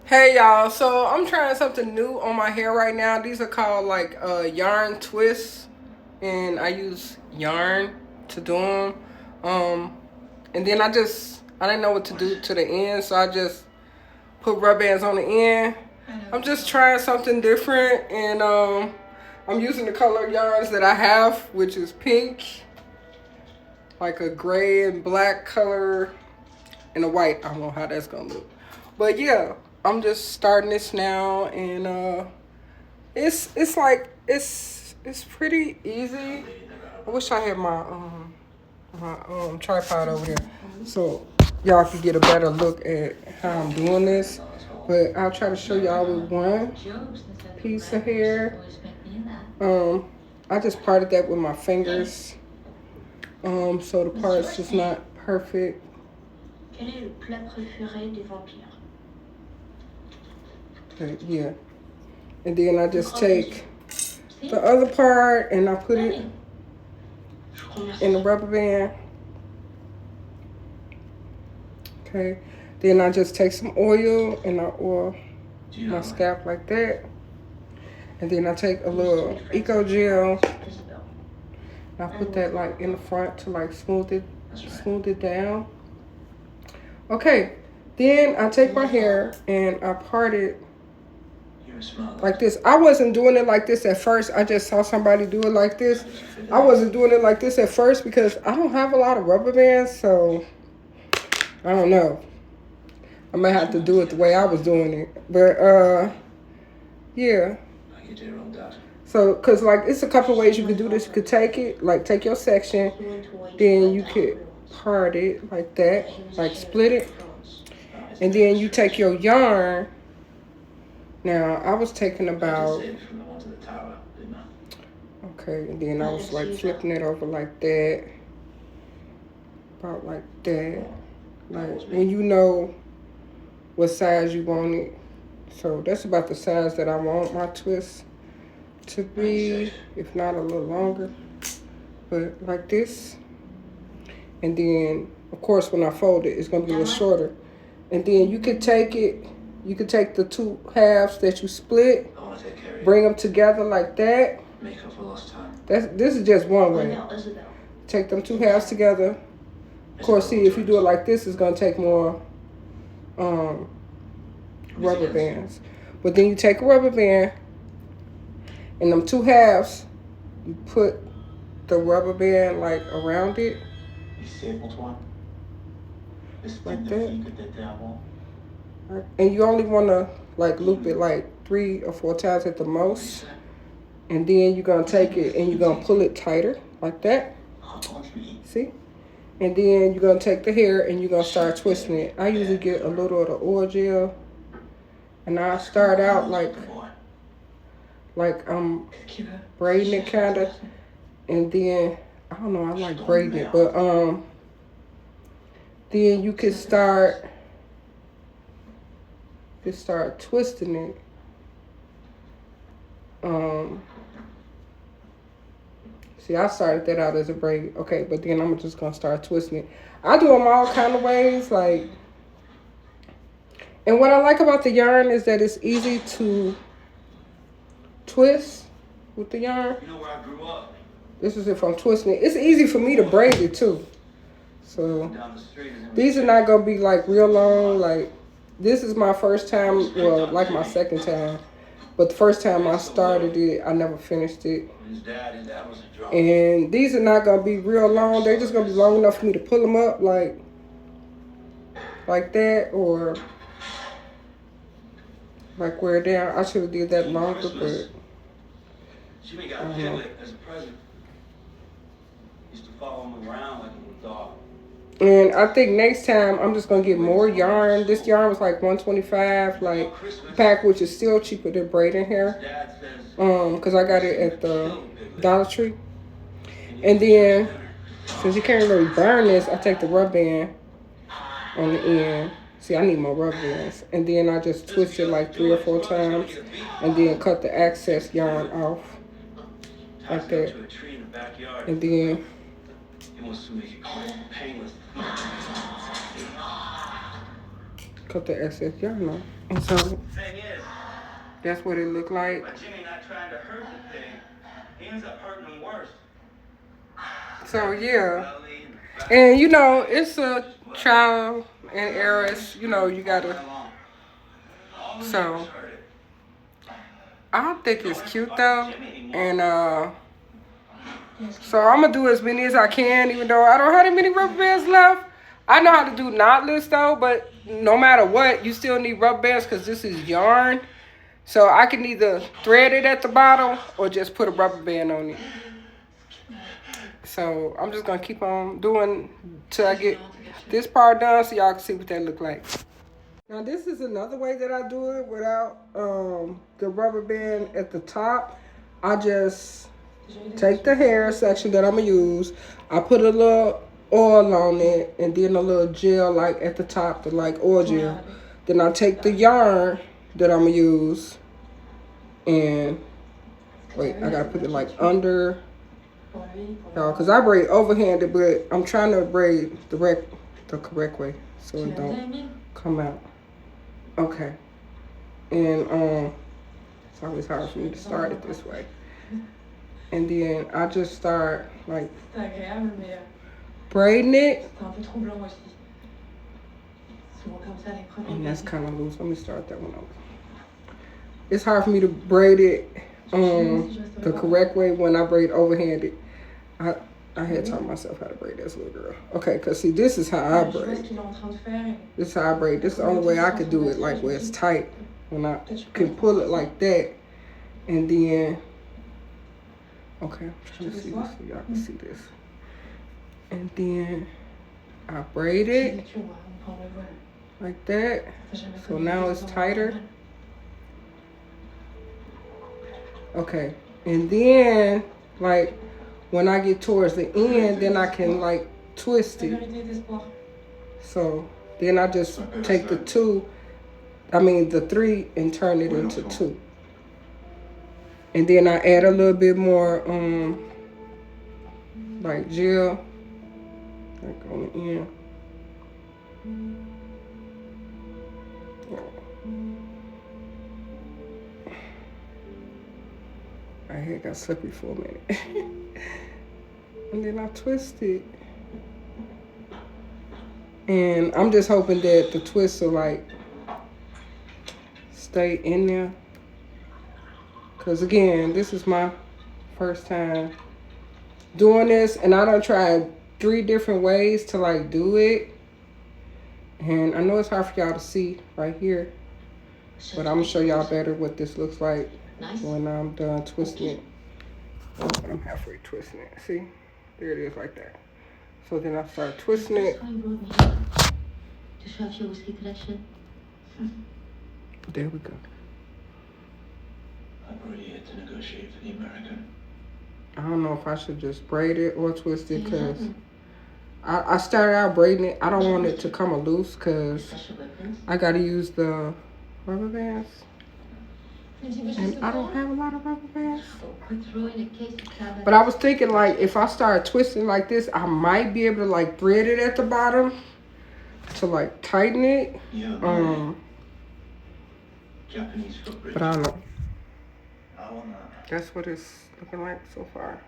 Hey y'all, so I'm trying something new on my hair right now. These are called like yarn twists, and I use yarn to do them. Um, and then I didn't know what to do to the end, so I just put rubber bands on the end. I'm just trying something different, and I'm using the color yarns that I have, which is pink, like a gray and black color, and a white. I don't know how that's gonna look, but yeah, I'm just starting this now, and it's like it's pretty easy. I wish I had my tripod over there so y'all could get a better look at how I'm doing this. But I'll try to show y'all with one piece of hair. Um, I just parted that with my fingers. So the part's just not perfect. Quel est le plat préféré des vampires? But yeah. And then I just take the other part and I put it in the rubber band. Okay. Then I just take some oil and I oil my scalp like that. And then I take a little Eco Gel. And I put that like in the front to like smooth it down. Okay. Then I take my hair and I part it like this. I wasn't doing it like this at first. I just saw somebody do it like this. I wasn't doing it like this at first because I don't have a lot of rubber bands, so I don't know. I might have to do it the way I was doing it. But yeah. So, cause like it's a couple ways you could do this. You could take it, like take your section, then you could part it like that, like split it, and then you take your yarn. Now I was taking about, okay, and then I was like flipping it over like that, about like that, like, and you know what size you want it. So that's about the size that I want my twist to be, if not a little longer, but like this. And then of course when I fold it, it's gonna be a little shorter. And then you could take it, you could take the two halves that you split, bring them together like that. This is just one way. Take them two halves together. Of course, see, if you do it like this, it's gonna take more rubber bands. But then you take a rubber band, and them two halves, you put the rubber band like around it, like that. And you only want to like loop it like 3 or 4 times at the most. And then you're going to take it and you're going to pull it tighter like that. See? And then you're going to take the hair and you're going to start twisting it. I usually get a little of the oil gel. And I start out like I'm braiding it kind of. And then, I don't know, I like braiding it. But then you can start twisting it. See, I started that out as a braid. Okay, but then I'm just gonna start twisting it. I do them all kind of ways, like. And what I like about the yarn is that it's easy to twist with the yarn. You know where I grew up? This is if I'm twisting it. It's easy for me to braid it too. So these are not gonna be like real long. Like this is my first time, well, like my second time. But the first time I started it, I never finished it. And these are not gonna be real long. They're just gonna be long enough for me to pull them up like that, or like wear it down. I should have did that longer, but Jimmy got Piglet as a present. Used to follow him around like a little dog. And I think next time I'm just gonna get more yarn. This yarn was like $125, like pack, which is still cheaper than braiding hair. Cause I got it at the Dollar Tree. And then since you can't really burn this, I take the rubber band on the end. See, I need more rubber bands. And then I just twist it like 3 or 4 times, and then cut the excess yarn off like that. And then cut the excess yarn off. And so Thing is, that's what it looked like. by Jimmy not trying to hurt the thing, he ends up hurting him worse. So yeah, and you know, it's a trial and errors. You know, you gotta. So I think it's cute though, and so I'm gonna do as many as I can, even though I don't have that many rubber bands left. I know how to do knotless though, but no matter what, you still need rubber bands because this is yarn. So I can either thread it at the bottom or just put a rubber band on it. So I'm just gonna keep on doing till I get this part done so y'all can see what that look like. Now this is another way that I do it without the rubber band at the top. I just take the hair section that I'm gonna use. I put a little oil on it and then a little gel like at the top, the like oil gel. Then I take the yarn that I'm gonna use and wait, I gotta put it like under, y'all, cause I braid overhanded, but I'm trying to braid the correct way so it don't come out. Okay, and it's always hard for me to start it this way. And then I just start like braiding it. And that's kind of loose. Let me start that one over. It's hard for me to braid it the correct way when I braid overhanded. I had taught myself how to braid as a little girl. Okay, because see, this is how I braid. This is how I braid. This is the only way I could do it, like where it's tight. When I can pull it like that. And then, okay, I'm trying to see this so y'all can see this. And then I braid it like that. So now it's tighter. Okay, and then like when I get towards the end, then I can like twist it. So then I just take the 3 and turn it into 2. And then I add a little bit more like gel like on the end. My hair got slippery for a minute. And then I twist it. And I'm just hoping that the twist will like stay in there. Cause again, this is my first time doing this and I done tried 3 different ways to like do it. And I know it's hard for y'all to see right here, but I'm gonna show y'all better what this looks like when I'm done twisting it. I'm halfway twisting it. See? There it is like that. So then I start twisting it. There we go. I'm already here to negotiate for the American. I don't know if I should just braid it or twist it because I started out braiding it. I don't want it to come loose because I got to use the rubber bands. And I don't have a lot of rubber bands. But I was thinking like if I start twisting like this, I might be able to like thread it at the bottom to like tighten it. But I don't know. That's what it's looking like so far.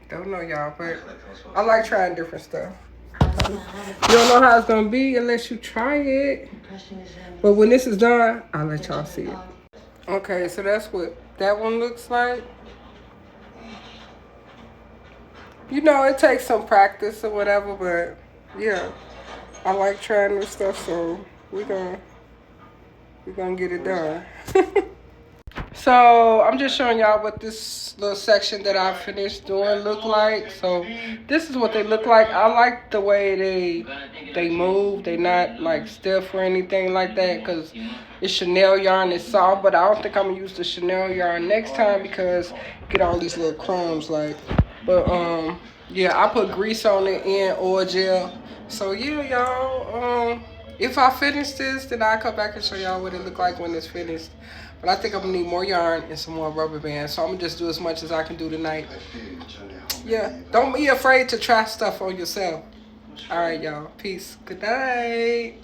Don't know y'all, but I like trying different stuff. You don't know how it's gonna be unless you try it. But when this is done, I'll let y'all see it. Okay, so that's what that one looks like. You know, it takes some practice or whatever, but yeah, I like trying new stuff, so we're gonna get it done. So I'm just showing y'all what this little section that I finished doing look like. So this is what they look like. I like the way they move. They're not like stiff or anything like that because it's Chanel yarn. It's soft, but I don't think I'm gonna use the Chanel yarn next time because you get all these little crumbs like. But yeah, I put grease on it and oil gel. So yeah, y'all. If I finish this, then I'll come back and show y'all what it look like when it's finished. But I think I'm gonna need more yarn and some more rubber bands. So I'm gonna just do as much as I can do tonight. Yeah, don't be afraid to try stuff on yourself. All right, y'all. Peace. Good night.